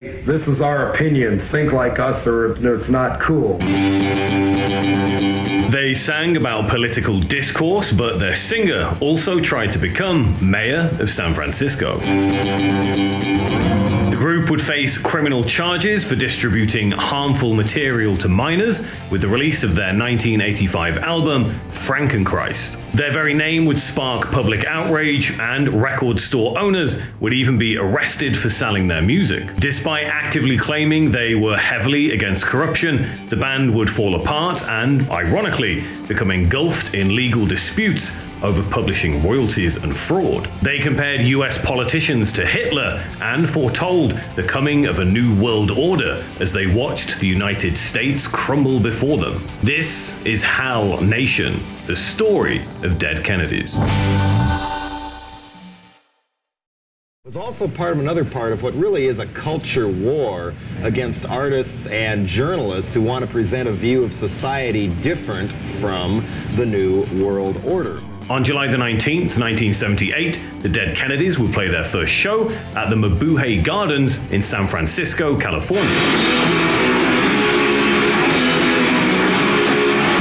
This is our opinion. Think like us or it's not cool. They sang about political discourse, but their singer also tried to become mayor of San Francisco. The group would face criminal charges for distributing harmful material to minors with the release of their 1985 album, Frankenchrist. Their very name would spark public outrage, and record store owners would even be arrested for selling their music. Despite actively claiming they were heavily against corruption, the band would fall apart and, ironically, become engulfed in legal disputes over publishing royalties and fraud. They compared US politicians to Hitler and foretold the coming of a new world order as they watched the United States crumble before them. This is Hal Nation, the story of dead Kennedys. It was also another part of what really is a culture war against artists and journalists who want to present a view of society different from the New World Order. On July the 19th, 1978, the Dead Kennedys would play their first show at the Mabuhay Gardens in San Francisco, California.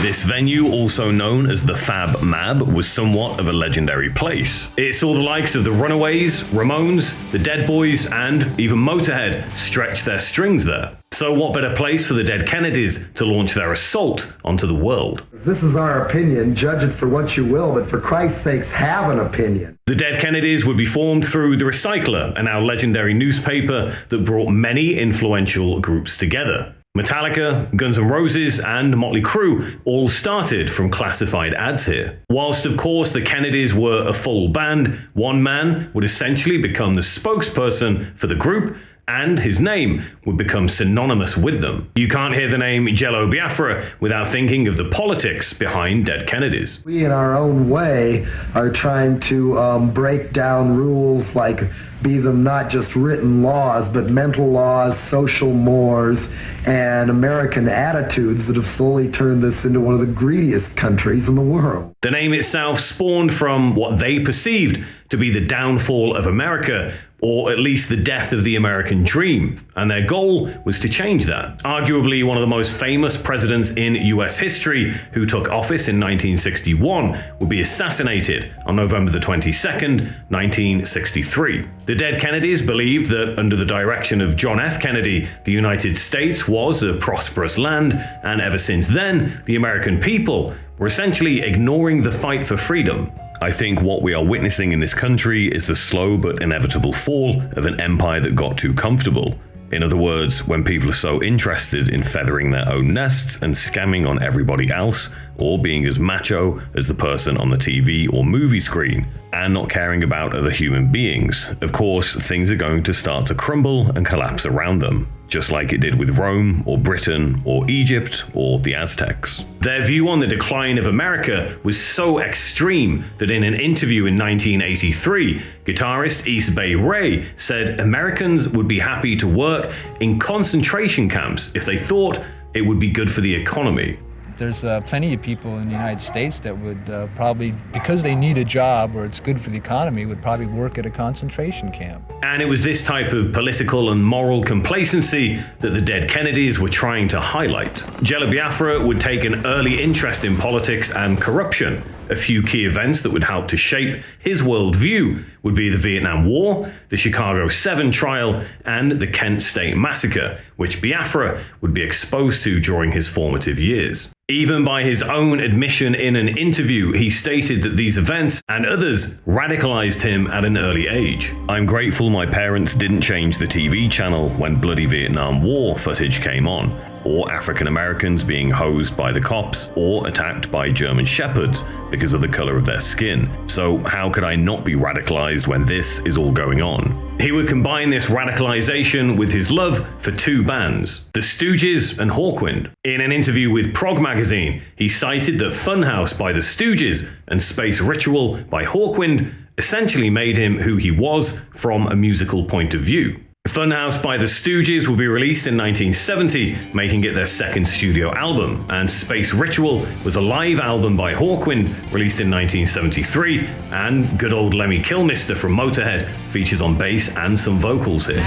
This venue, also known as the Fab Mab, was somewhat of a legendary place. It saw the likes of the Runaways, Ramones, the Dead Boys, and even Motorhead stretch their strings there. So what better place for the Dead Kennedys to launch their assault onto the world? This is our opinion. Judge it for what you will, but for Christ's sakes, have an opinion. The Dead Kennedys would be formed through The Recycler, a now legendary newspaper that brought many influential groups together. Metallica, Guns N' Roses, and Motley Crue all started from classified ads here. Whilst, of course, the Kennedys were a full band, one man would essentially become the spokesperson for the group, and his name would become synonymous with them. You can't hear the name Jello Biafra without thinking of the politics behind Dead Kennedys. We, in our own way, are trying to break down rules, like be them not just written laws, but mental laws, social mores, and American attitudes that have slowly turned this into one of the greediest countries in the world. The name itself spawned from what they perceived to be the downfall of America, or at least the death of the American dream, and their goal was to change that. Arguably one of the most famous presidents in US history, who took office in 1961, would be assassinated on November the 22nd, 1963. The Dead Kennedys believed that under the direction of John F. Kennedy, the United States was a prosperous land, and ever since then, the American people were essentially ignoring the fight for freedom. I think what we are witnessing in this country is the slow but inevitable fall of an empire that got too comfortable. In other words, when people are so interested in feathering their own nests and scamming on everybody else, or being as macho as the person on the TV or movie screen, and not caring about other human beings, of course, things are going to start to crumble and collapse around them, just like it did with Rome, or Britain, or Egypt, or the Aztecs. Their view on the decline of America was so extreme that in an interview in 1983, guitarist East Bay Ray said Americans would be happy to work in concentration camps if they thought it would be good for the economy. There's plenty of people in the United States that would probably, because they need a job or it's good for the economy, would probably work at a concentration camp. And it was this type of political and moral complacency that the Dead Kennedys were trying to highlight. Jello Biafra would take an early interest in politics and corruption. A few key events that would help to shape his worldview would be the Vietnam War, the Chicago 7 trial, and the Kent State Massacre, which Biafra would be exposed to during his formative years. Even by his own admission in an interview, he stated that these events and others radicalized him at an early age. I'm grateful my parents didn't change the TV channel when bloody Vietnam War footage came on, or African Americans being hosed by the cops or attacked by German shepherds because of the color of their skin. So how could I not be radicalized when this is all going on? He would combine this radicalization with his love for two bands, the Stooges and Hawkwind. In an interview with Prog magazine, he cited that Funhouse by the Stooges and Space Ritual by Hawkwind essentially made him who he was from a musical point of view. Funhouse by the Stooges will be released in 1970, making it their second studio album, and Space Ritual was a live album by Hawkwind, released in 1973, and good old Lemmy Kilmister from Motorhead features on bass and some vocals here.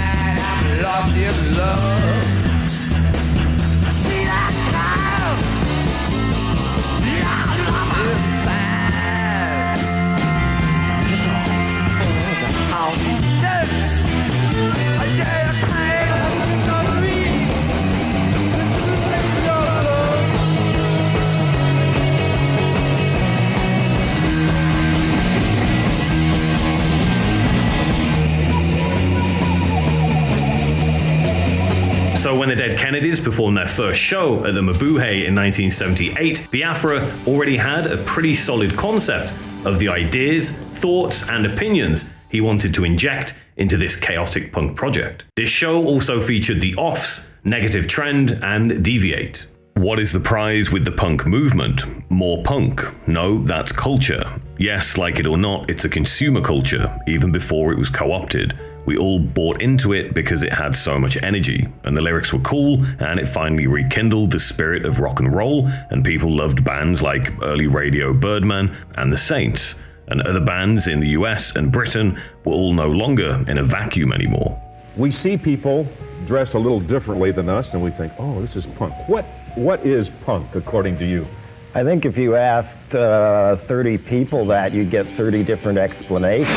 So when the Dead Kennedys performed their first show at the Mabuhay in 1978, Biafra already had a pretty solid concept of the ideas, thoughts, and opinions he wanted to inject into this chaotic punk project. This show also featured the Offs, Negative Trend, and Deviate. What is the prize with the punk movement? More punk. No, that's culture. Yes, like it or not, it's a consumer culture, even before it was co-opted. We all bought into it because it had so much energy, and the lyrics were cool, and it finally rekindled the spirit of rock and roll, and people loved bands like early Radio Birdman and The Saints, and other bands in the US and Britain were all no longer in a vacuum anymore. We see people dressed a little differently than us, and we think, oh, this is punk. What is punk, according to you? I think if you asked 30 people that, you'd get 30 different explanations.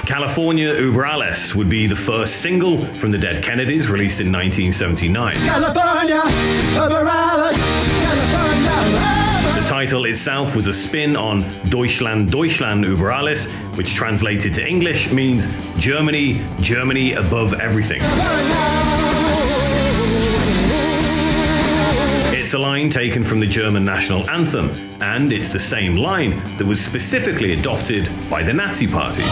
California Über Alles would be the first single from the Dead Kennedys, released in 1979. California, Über Alles, California. The title itself was a spin on Deutschland, Deutschland über alles, which translated to English means Germany, Germany above everything. It's a line taken from the German national anthem, and it's the same line that was specifically adopted by the Nazi Party.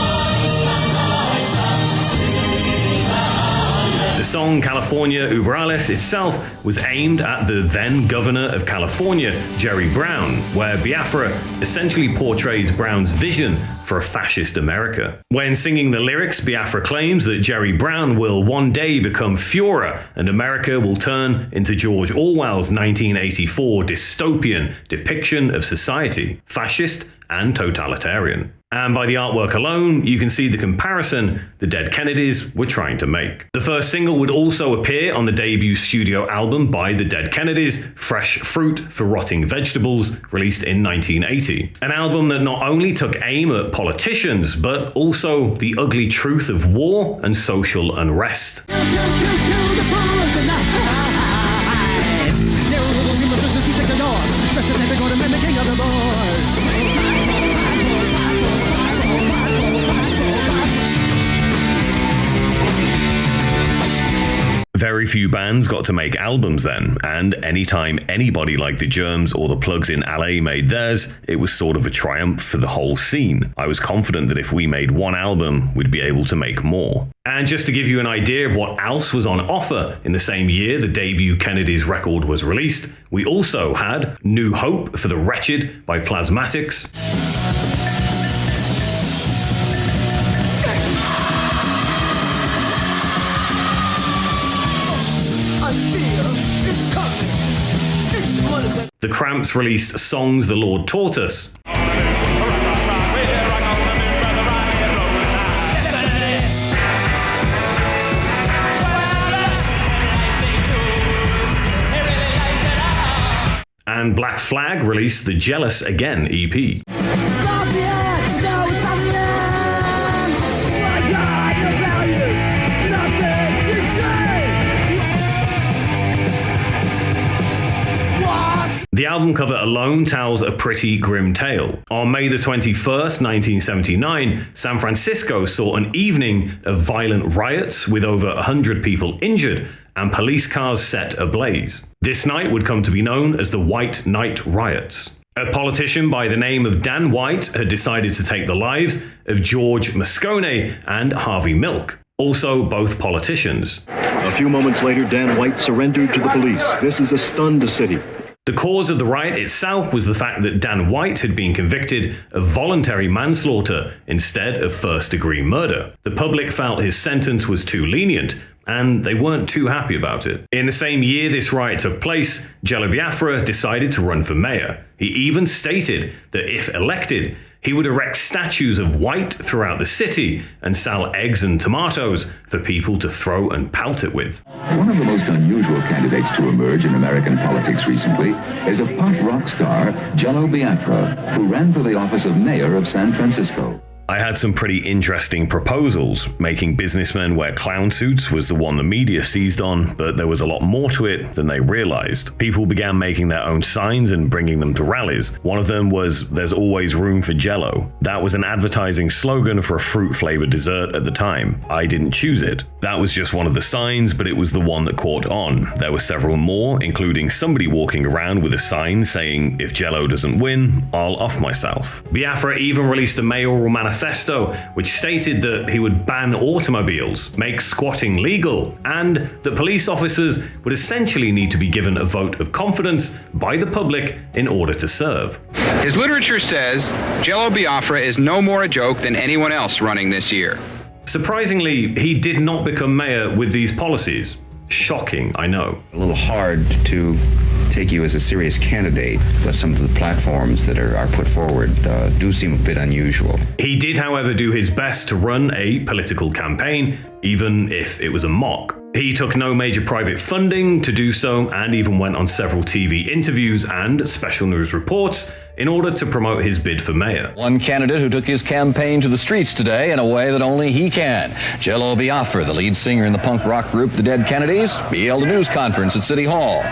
The song California Über Alles itself was aimed at the then governor of California, Jerry Brown, where Biafra essentially portrays Brown's vision for a fascist America. When singing the lyrics, Biafra claims that Jerry Brown will one day become Führer and America will turn into George Orwell's 1984 dystopian depiction of society, fascist and totalitarian. And by the artwork alone, you can see the comparison the Dead Kennedys were trying to make. The first single would also appear on the debut studio album by the Dead Kennedys, Fresh Fruit for Rotting Vegetables, released in 1980. An album that not only took aim at politicians, but also the ugly truth of war and social unrest. Very few bands got to make albums then, and anytime anybody like the Germs or the Plugs in LA made theirs, it was sort of a triumph for the whole scene. I was confident that if we made one album, we'd be able to make more. And just to give you an idea of what else was on offer in the same year the debut Kennedys record was released, we also had New Hope for the Wretched by Plasmatics, The Cramps released Songs the Lord Taught Us, and Black Flag released the Jealous Again EP. The album cover alone tells a pretty grim tale. On May the 21st, 1979, San Francisco saw an evening of violent riots with over 100 people injured and police cars set ablaze. This night would come to be known as the White Night Riots. A politician by the name of Dan White had decided to take the lives of George Moscone and Harvey Milk, also both politicians. A few moments later, Dan White surrendered to the police. This has stunned the city. The cause of the riot itself was the fact that Dan White had been convicted of voluntary manslaughter instead of first-degree murder. The public felt his sentence was too lenient, and they weren't too happy about it. In the same year this riot took place, Jello Biafra decided to run for mayor. He even stated that if elected, he would erect statues of White throughout the city and sell eggs and tomatoes for people to throw and pelt it with. One of the most unusual candidates to emerge in American politics recently is a punk rock star, Jello Biafra, who ran for the office of mayor of San Francisco. I had some pretty interesting proposals. Making businessmen wear clown suits was the one the media seized on, but there was a lot more to it than they realized. People began making their own signs and bringing them to rallies. One of them was, "There's always room for Jello." That was an advertising slogan for a fruit-flavored dessert at the time. I didn't choose it. That was just one of the signs, but it was the one that caught on. There were several more, including somebody walking around with a sign saying, "If Jello doesn't win, I'll off myself." Biafra even released a mayoral manifesto which stated that he would ban automobiles, make squatting legal, and that police officers would essentially need to be given a vote of confidence by the public in order to serve. His literature says Jello Biafra is no more a joke than anyone else running this year. Surprisingly, he did not become mayor with these policies. Shocking, I know. A little hard to take you as a serious candidate, but some of the platforms that are put forward do seem a bit unusual. He did, however, do his best to run a political campaign, even if it was a mock. He took no major private funding to do so, and even went on several TV interviews and special news reports in order to promote his bid for mayor. One candidate who took his campaign to the streets today in a way that only he can. Jello Biafra, the lead singer in the punk rock group The Dead Kennedys, he held a news conference at City Hall.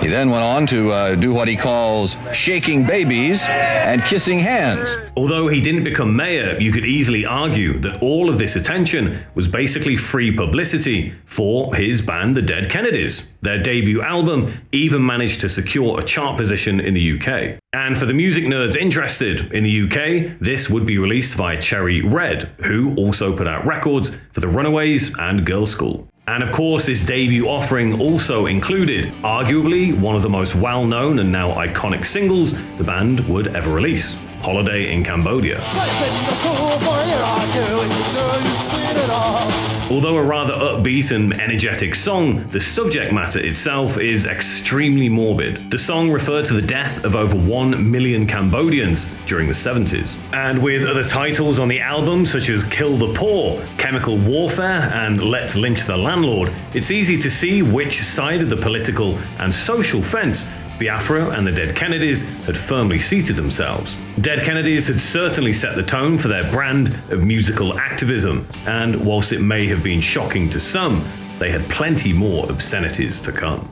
He then went on to do what he calls shaking babies and kissing hands. Although he didn't become mayor, you could easily argue that all of this attention was basically free publicity for his band The Dead Kennedys. Their debut album even managed to secure a chart position in the UK. And for the music nerds interested, in the UK, this would be released via Cherry Red, who also put out records for the Runaways and Girl School. And of course, this debut offering also included arguably one of the most well-known and now iconic singles the band would ever release, Holiday in Cambodia. Although a rather upbeat and energetic song, the subject matter itself is extremely morbid. The song referred to the death of over 1 million Cambodians during the 70s. And with other titles on the album such as Kill the Poor, Chemical Warfare, and Let's Lynch the Landlord, it's easy to see which side of the political and social fence Biafra and the Dead Kennedys had firmly seated themselves. Dead Kennedys had certainly set the tone for their brand of musical activism, and whilst it may have been shocking to some, they had plenty more obscenities to come.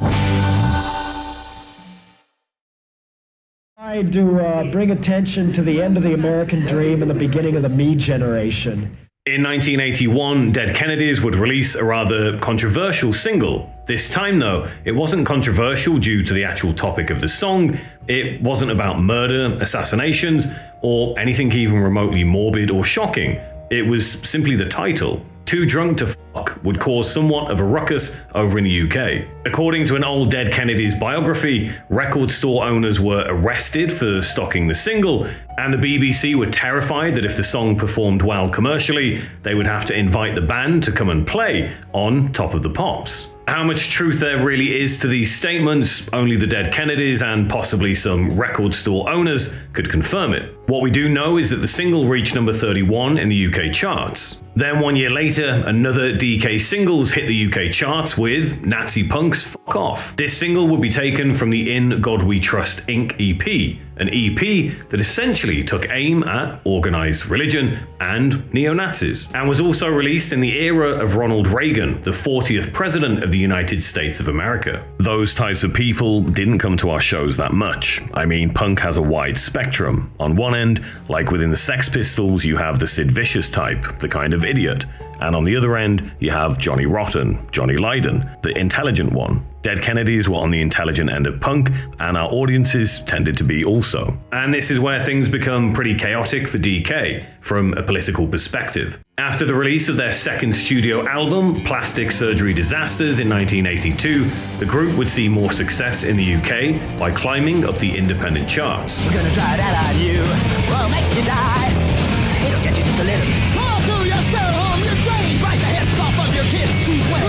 I to bring attention to the end of the American dream and the beginning of the me generation. In 1981, Dead Kennedys would release a rather controversial single. This time, though, it wasn't controversial due to the actual topic of the song. It wasn't about murder, assassinations, or anything even remotely morbid or shocking. It was simply the title. Too Drunk to Fuck would cause somewhat of a ruckus over in the UK. According to an old Dead Kennedys biography, record store owners were arrested for stocking the single, and the BBC were terrified that if the song performed well commercially, they would have to invite the band to come and play on Top of the Pops. How much truth there really is to these statements, only the Dead Kennedys and possibly some record store owners could confirm it. What we do know is that the single reached number 31 in the UK charts. Then 1 year later, another DK singles hit the UK charts with Nazi Punk's Fuck Off. This single would be taken from the In God We Trust Inc. EP, an EP that essentially took aim at organised religion and neo-Nazis, and was also released in the era of Ronald Reagan, the 40th President of the United States of America. Those types of people didn't come to our shows that much. I mean, punk has a wide spectrum. On one end, like within the Sex Pistols, you have the Sid Vicious type, the kind of idiot. and on the other end, you have Johnny Rotten, Johnny Lydon, the intelligent one. Dead Kennedys were on the intelligent end of punk, and our audiences tended to be also. And this is where things become pretty chaotic for DK, from a political perspective. After the release of their second studio album, Plastic Surgery Disasters, in 1982, the group would see more success in the UK by climbing up the independent charts. We're gonna try that on you, we'll make you die. It'll get you just a little. Fall through your stay home, your drain, break the heads off of your kids' street way.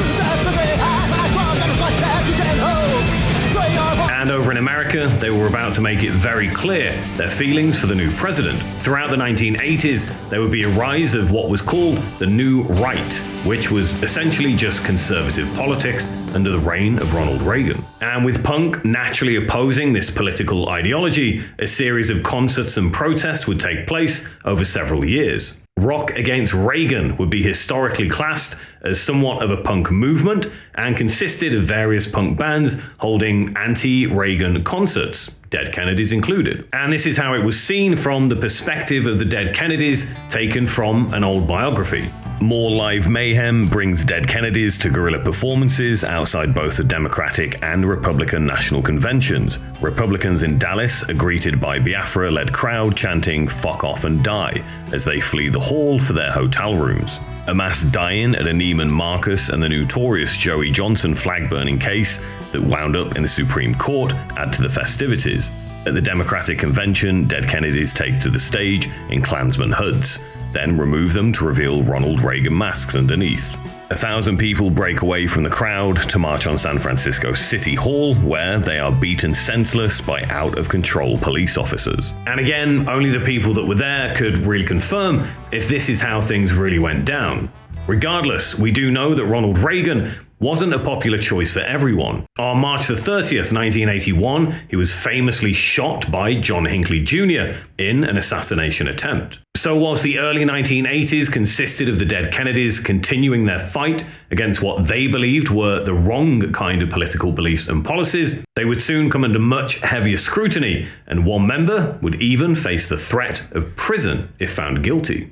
And over in America, they were about to make it very clear their feelings for the new president. Throughout the 1980s, there would be a rise of what was called the New Right, which was essentially just conservative politics under the reign of Ronald Reagan. And with punk naturally opposing this political ideology, a series of concerts and protests would take place over several years. Rock Against Reagan would be historically classed as somewhat of a punk movement and consisted of various punk bands holding anti-Reagan concerts, Dead Kennedys included. And this is how it was seen from the perspective of the Dead Kennedys, taken from an old biography. More live mayhem brings Dead Kennedys to guerrilla performances outside both the Democratic and Republican national conventions. Republicans in Dallas are greeted by Biafra-led crowd chanting "fuck off and die" as they flee the hall for their hotel rooms. A mass die-in at a Neiman Marcus and the notorious Joey Johnson flag-burning case that wound up in the Supreme Court add to the festivities. At the Democratic convention, Dead Kennedys take to the stage in Klansman hoods, then remove them to reveal Ronald Reagan masks underneath. 1,000 people break away from the crowd to march on San Francisco City Hall, where they are beaten senseless by out-of-control police officers. And again, only the people that were there could really confirm if this is how things really went down. Regardless, we do know that Ronald Reagan wasn't a popular choice for everyone. On March the 30th, 1981, he was famously shot by John Hinckley Jr. in an assassination attempt. So whilst the early 1980s consisted of the Dead Kennedys continuing their fight against what they believed were the wrong kind of political beliefs and policies, they would soon come under much heavier scrutiny, and one member would even face the threat of prison if found guilty.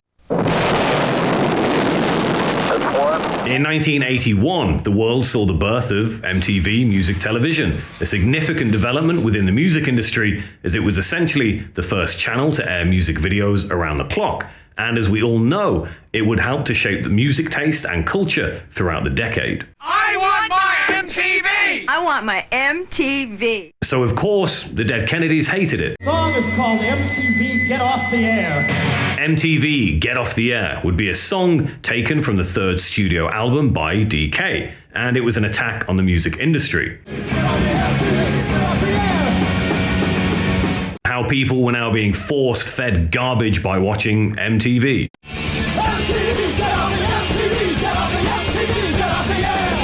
In 1981, the world saw the birth of MTV Music Television, a significant development within the music industry as it was essentially the first channel to air music videos around the clock. And as we all know, it would help to shape the music taste and culture throughout the decade. I want my MTV! I want my MTV! So of course, the Dead Kennedys hated it. The song is called MTV Get Off the Air. MTV Get Off the Air would be a song taken from the third studio album by DK, and it was an attack on the music industry. How people were now being force-fed garbage by watching MTV. MTV, get off the MTV, get off the MTV, get off the air,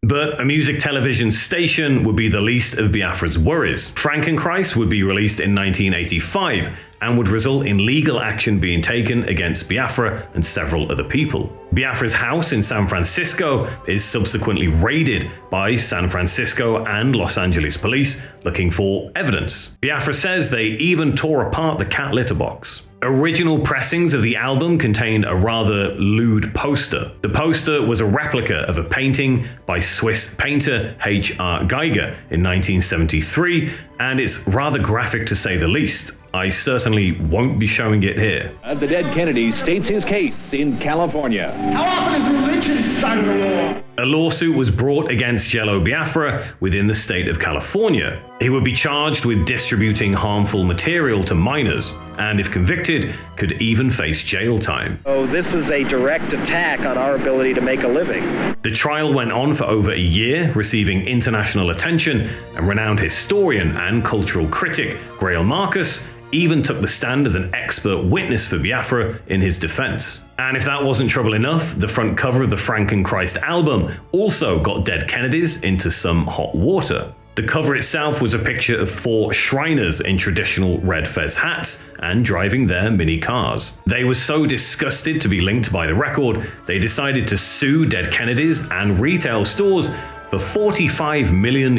But a music television station would be the least of Biafra's worries. Frankenchrist would be released in 1985 and would result in legal action being taken against Biafra and several other people. Biafra's house in San Francisco is subsequently raided by San Francisco and Los Angeles police looking for evidence. Biafra says they even tore apart the cat litter box. Original pressings of the album contained a rather lewd poster. The poster was a replica of a painting by Swiss painter H.R. Geiger in 1973, and it's rather graphic to say the least. I certainly won't be showing it here. The Dead Kennedy states his case in California. How often has religion started a war? A lawsuit was brought against Jello Biafra within the state of California. He would be charged with distributing harmful material to minors, and if convicted, could even face jail time. Oh, this is a direct attack on our ability to make a living. The trial went on for over a year, receiving international attention, and renowned historian and cultural critic Grail Marcus even took the stand as an expert witness for Biafra in his defense. And if that wasn't trouble enough, the front cover of the Frankenchrist album also got Dead Kennedys into some hot water. The cover itself was a picture of 4 Shriners in traditional red fez hats and driving their mini cars. They were so disgusted to be linked by the record, they decided to sue Dead Kennedys and retail stores for $45 million.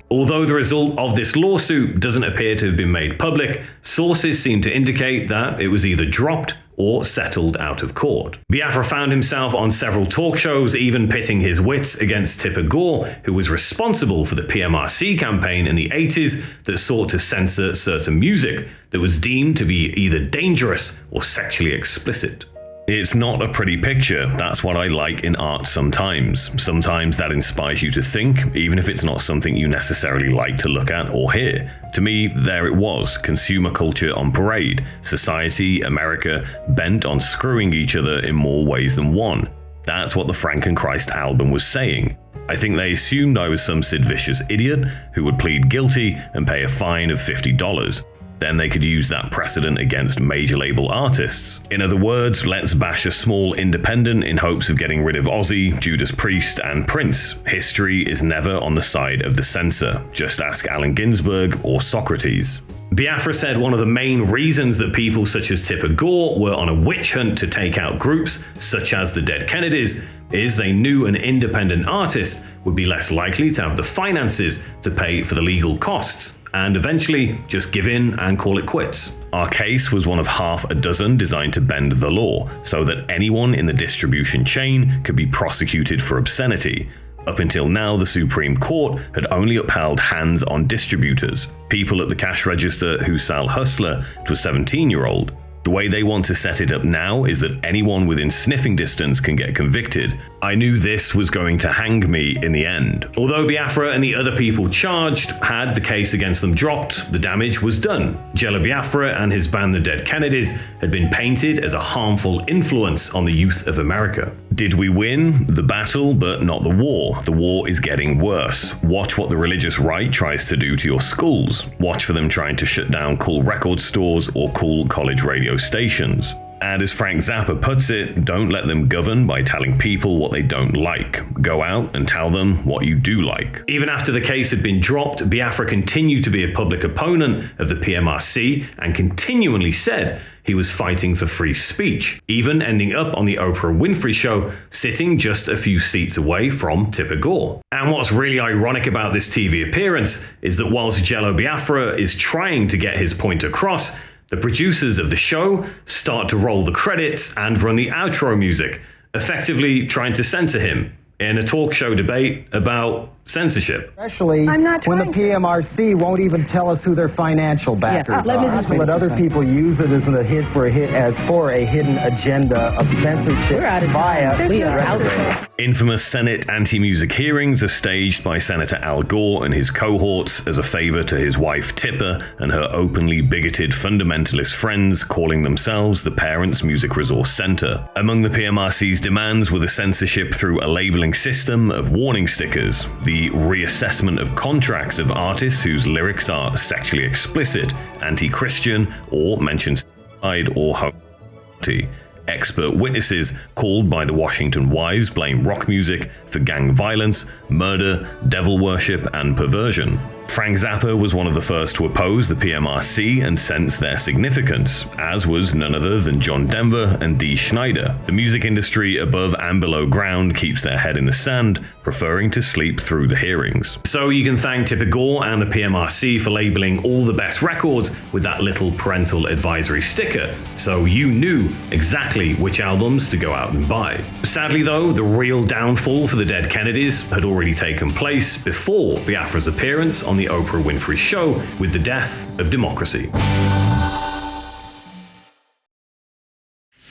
Although the result of this lawsuit doesn't appear to have been made public, sources seem to indicate that it was either dropped or settled out of court. Biafra found himself on several talk shows, even pitting his wits against Tipper Gore, who was responsible for the PMRC campaign in the 80s that sought to censor certain music that was deemed to be either dangerous or sexually explicit. It's not a pretty picture. That's what I like in art sometimes. Sometimes that inspires you to think, even if it's not something you necessarily like to look at or hear. To me, there it was, consumer culture on parade, society, America, bent on screwing each other in more ways than one. That's what the Frankenchrist album was saying. I think they assumed I was some Sid Vicious idiot who would plead guilty and pay a fine of $50. Then they could use that precedent against major label artists. In other words, let's bash a small independent in hopes of getting rid of Ozzy, Judas Priest, and Prince. History is never on the side of the censor. Just ask Allen Ginsberg or Socrates. Biafra said one of the main reasons that people such as Tipper Gore were on a witch hunt to take out groups such as the Dead Kennedys is they knew an independent artist would be less likely to have the finances to pay for the legal costs, and eventually just give in and call it quits. Our case was one of half a dozen designed to bend the law, so that anyone in the distribution chain could be prosecuted for obscenity. Up until now, the Supreme Court had only upheld hands on distributors, people at the cash register who sell Hustler to a 17-year-old. The way they want to set it up now is that anyone within sniffing distance can get convicted. I knew this was going to hang me in the end. Although Biafra and the other people charged had the case against them dropped, the damage was done. Jello Biafra and his band The Dead Kennedys had been painted as a harmful influence on the youth of America. Did we win the battle, but not the war? The war is getting worse. Watch what the religious right tries to do to your schools. Watch for them trying to shut down cool record stores or cool college radio stations. And as Frank Zappa puts it, don't let them govern by telling people what they don't like. Go out and tell them what you do like. Even after the case had been dropped, Biafra continued to be a public opponent of the PMRC and continually said he was fighting for free speech, even ending up on the Oprah Winfrey Show, sitting just a few seats away from Tipper Gore. And what's really ironic about this TV appearance is that whilst Jello Biafra is trying to get his point across, the producers of the show start to roll the credits and run the outro music, effectively trying to censor him in a talk show debate about censorship. Especially when the PMRC won't even tell us who their financial backers are. To let other people use it as a hidden agenda of censorship via Infamous Senate anti-music hearings are staged by Senator Al Gore and his cohorts as a favor to his wife Tipper and her openly bigoted fundamentalist friends calling themselves the Parents Music Resource Center. Among the PMRC's demands were the censorship through a labeling system of warning stickers, the reassessment of contracts of artists whose lyrics are sexually explicit, anti-Christian, or mention suicide or homosexuality. Expert witnesses called by the Washington Wives blame rock music for gang violence, murder, devil worship, and perversion. Frank Zappa was one of the first to oppose the PMRC and sense their significance, as was none other than John Denver and Dee Schneider. The music industry above and below ground keeps their head in the sand, preferring to sleep through the hearings. So you can thank Tipper Gore and the PMRC for labeling all the best records with that little parental advisory sticker, so you knew exactly which albums to go out and buy. Sadly though, the real downfall for the Dead Kennedys had already taken place before Biafra's appearance on the Oprah Winfrey Show with the death of democracy.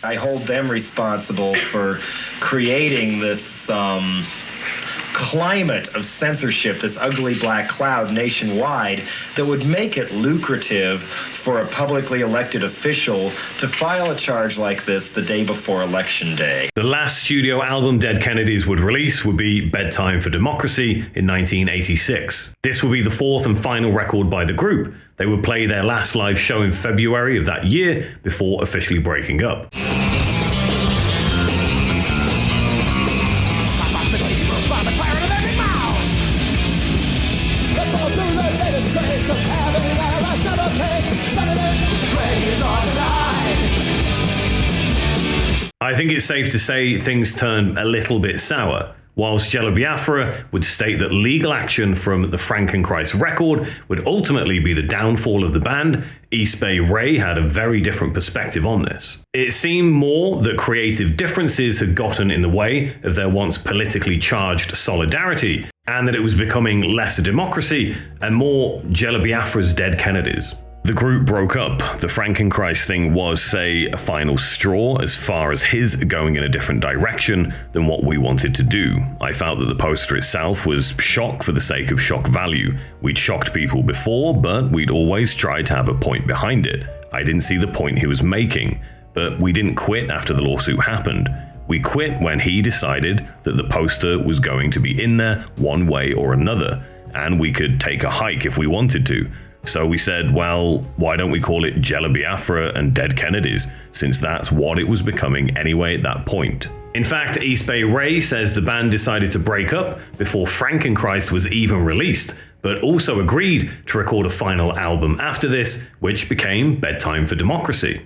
I hold them responsible for creating this climate of censorship, this ugly black cloud nationwide that would make it lucrative for a publicly elected official to file a charge like this the day before Election Day. The last studio album Dead Kennedys would release would be Bedtime for Democracy in 1986. This would be the fourth and final record by the group. They would play their last live show in February of that year before officially breaking up. I think it's safe to say things turned a little bit sour whilst Jello Biafra would state that legal action from the Frankenchrist record would ultimately be the downfall of the band. East Bay Ray had a very different perspective on this. It seemed more that creative differences had gotten in the way of their once politically charged solidarity, and that it was becoming less a democracy and more Jello Biafra's Dead Kennedys. The group broke up. The Frankenchrist thing was, say, a final straw as far as his going in a different direction than what we wanted to do. I felt that the poster itself was shock for the sake of shock value. We'd shocked people before, but we'd always tried to have a point behind it. I didn't see the point he was making, but we didn't quit after the lawsuit happened. We quit when he decided that the poster was going to be in there one way or another, and we could take a hike if we wanted to. So we said, well, why don't we call it Jello Biafra and Dead Kennedys, since that's what it was becoming anyway at that point. In fact, East Bay Ray says the band decided to break up before Frankenchrist was even released, but also agreed to record a final album after this, which became Bedtime for Democracy.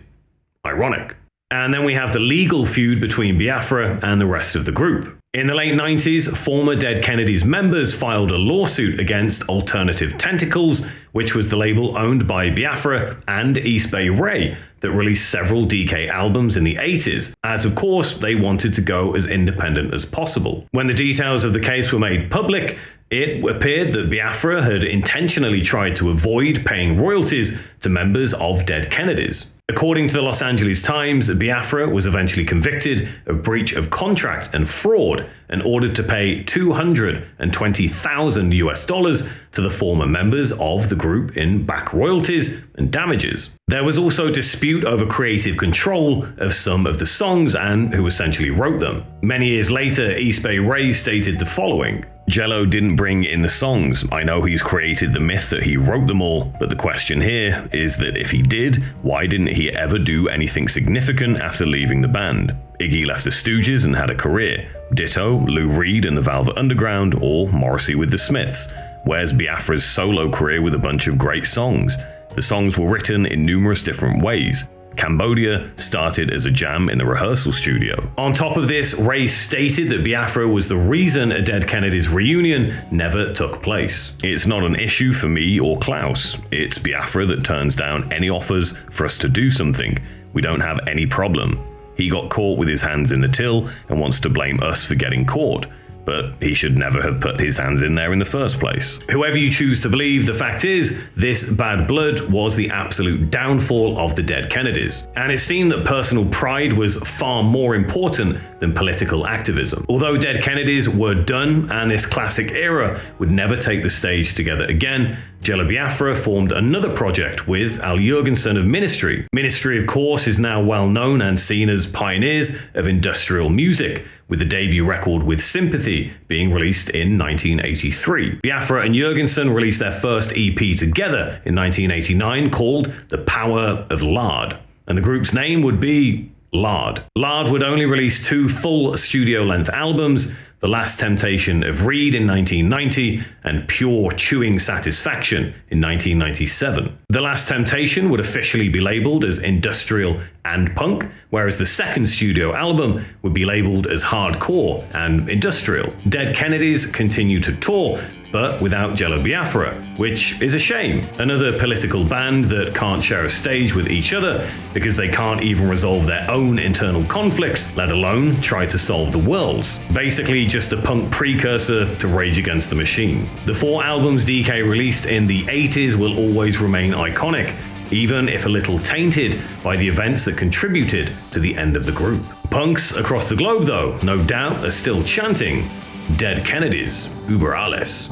Ironic. And then we have the legal feud between Biafra and the rest of the group. In the late 90s, former Dead Kennedys members filed a lawsuit against Alternative Tentacles, which was the label owned by Biafra and East Bay Ray that released several DK albums in the 80s, as of course they wanted to go as independent as possible. When the details of the case were made public, it appeared that Biafra had intentionally tried to avoid paying royalties to members of Dead Kennedys. According to the Los Angeles Times, Biafra was eventually convicted of breach of contract and fraud and ordered to pay $220,000 to the former members of the group in back royalties and damages. There was also dispute over creative control of some of the songs and who essentially wrote them. Many years later, East Bay Ray stated the following: Jello didn't bring in the songs. I know he's created the myth that he wrote them all, but the question here is that if he did, why didn't he ever do anything significant after leaving the band? Iggy left the Stooges and had a career. Ditto, Lou Reed and the Velvet Underground, or Morrissey with the Smiths. Where's Biafra's solo career with a bunch of great songs? The songs were written in numerous different ways. Cambodia started as a jam in the rehearsal studio. On top of this, Ray stated that Biafra was the reason a Dead Kennedys reunion never took place. It's not an issue for me or Klaus. It's Biafra that turns down any offers for us to do something. We don't have any problem. He got caught with his hands in the till and wants to blame us for getting caught. But he should never have put his hands in there in the first place. Whoever you choose to believe, the fact is, this bad blood was the absolute downfall of the Dead Kennedys. And it seemed that personal pride was far more important than political activism. Although Dead Kennedys were done and this classic era would never take the stage together again, Jello Biafra formed another project with Al Jourgensen of Ministry. Ministry, of course, is now well known and seen as pioneers of industrial music, with the debut record With Sympathy being released in 1983. Biafra and Jourgensen released their first EP together in 1989 called The Power of Lard, and the group's name would be Lard. Lard would only release 2 full studio-length albums, The Last Temptation of Reed in 1990 and Pure Chewing Satisfaction in 1997. The Last Temptation would officially be labeled as industrial and punk, whereas the second studio album would be labeled as hardcore and industrial. Dead Kennedys continue to tour, but without Jello Biafra, which is a shame. Another political band that can't share a stage with each other because they can't even resolve their own internal conflicts, let alone try to solve the world's. Basically just a punk precursor to Rage Against the Machine. The 4 albums DK released in the 80s will always remain iconic, even if a little tainted by the events that contributed to the end of the group. Punks across the globe, though, no doubt, are still chanting Dead Kennedys, über alles.